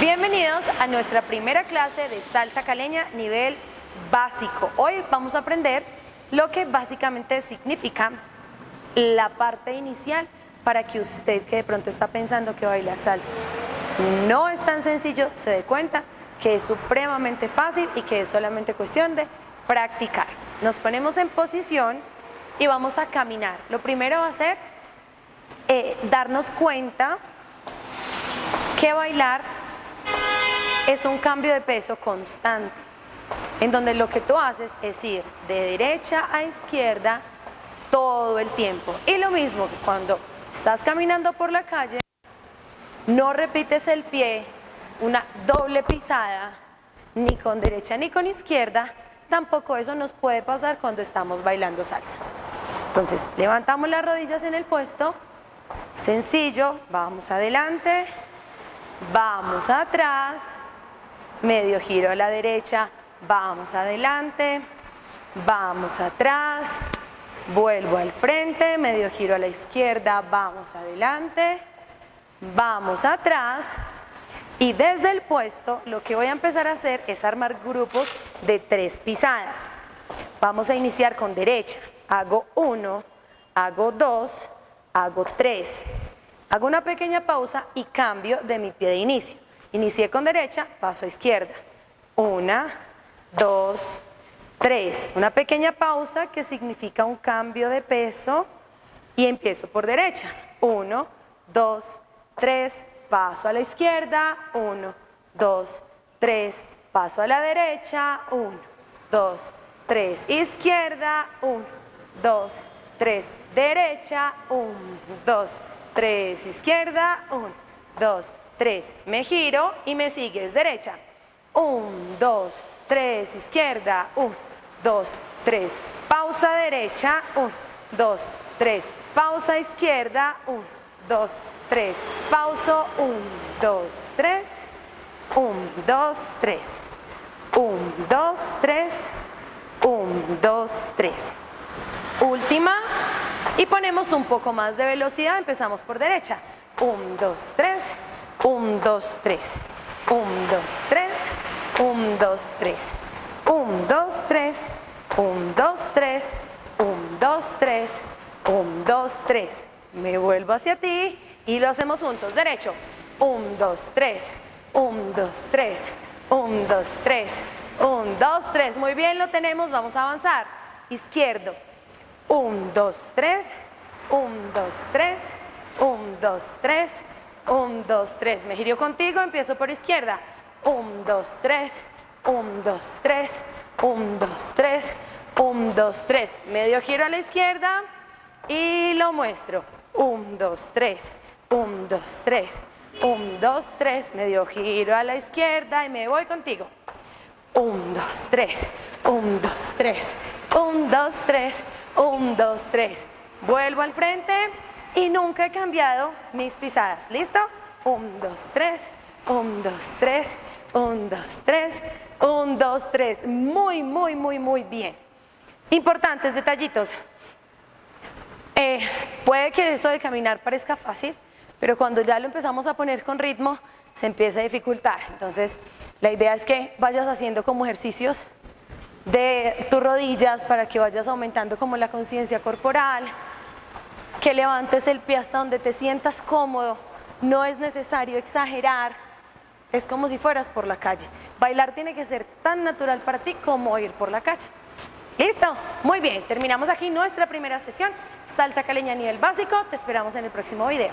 Bienvenidos a nuestra primera clase de salsa caleña nivel básico. Hoy vamos a aprender lo que básicamente significa la parte inicial para que usted que de pronto está pensando que bailar salsa no es tan sencillo, se dé cuenta que es supremamente fácil y que es solamente cuestión de practicar. Nos ponemos en posición y vamos a caminar. Lo primero va a ser darnos cuenta que bailar es un cambio de peso constante, en donde lo que tú haces es ir de derecha a izquierda todo el tiempo. Y lo mismo que cuando estás caminando por la calle, no repites el pie, una doble pisada, ni con derecha ni con izquierda. Tampoco eso nos puede pasar cuando estamos bailando salsa. Entonces, levantamos las rodillas en el puesto, sencillo, vamos adelante, vamos atrás, medio giro a la derecha, vamos adelante, vamos atrás, vuelvo al frente, medio giro a la izquierda, vamos adelante, vamos atrás. Y desde el puesto lo que voy a empezar a hacer es armar grupos de 3 pisadas. Vamos a iniciar con derecha, hago 1, hago 2, hago 3. Hago una pequeña pausa y cambio de mi pie de inicio. Inicié con derecha, paso a izquierda. 1, 2, 3. Una pequeña pausa que significa un cambio de peso y empiezo por derecha. 1, 2, 3, paso a la izquierda. 1, 2, 3, paso a la derecha. 1, 2, 3, izquierda. 1, 2, 3, derecha. 1, 2, 3, izquierda, 1, 2, 3, me giro y me sigues derecha, 1, 2, 3, izquierda, 1, 2, 3, pausa derecha, 1, 2, 3, pausa izquierda, 1, 2, 3, pauso, 1, 2, 3, 1, 2, 3, 1, 2, 3, 1, 2, 3. Última. Y ponemos un poco más de velocidad, empezamos por derecha. 1, 2, 3, 1, 2, 3, 1, 2, 3, 1, 2, 3, 1, 2, 3, 1, 2, 3, 1, 2, 3, 1, 2, 3. Me vuelvo hacia ti y lo hacemos juntos. Derecho. 1, 2, 3, 1, 2, 3, 1, 2, 3, 1, 2, 3. Muy bien, lo tenemos, vamos a avanzar. Izquierdo. 1, 2, 3, 1, 2, 3, 1, 2, 3, 1, 2, 3. Me giro contigo, empiezo por izquierda. 1, 2, 3, 1, 2, 3, 1, 2, 3, 1, 2, 3. Medio giro a la izquierda y lo muestro. 1, 2, 3, 1, 2, 3, 1, 2, 3. Medio giro a la izquierda y me voy contigo. 1, 2, 3, 1, 2, 3, 1, 2, 3. 1, 2, 3. Vuelvo al frente y nunca he cambiado mis pisadas. ¿Listo? 1, 2, 3. 1, 2, 3. 1, 2, 3. 1, 2, 3. Muy, muy, muy, muy bien. Importantes detallitos. Puede que eso de caminar parezca fácil, pero cuando ya lo empezamos a poner con ritmo, se empieza a dificultar. Entonces, la idea es que vayas haciendo como ejercicios de tus rodillas para que vayas aumentando como la conciencia corporal, que levantes el pie hasta donde te sientas cómodo, no es necesario exagerar, es como si fueras por la calle. Bailar tiene que ser tan natural para ti como ir por la calle. ¿Listo? Muy bien, terminamos aquí nuestra primera sesión, salsa caleña a nivel básico, te esperamos en el próximo video.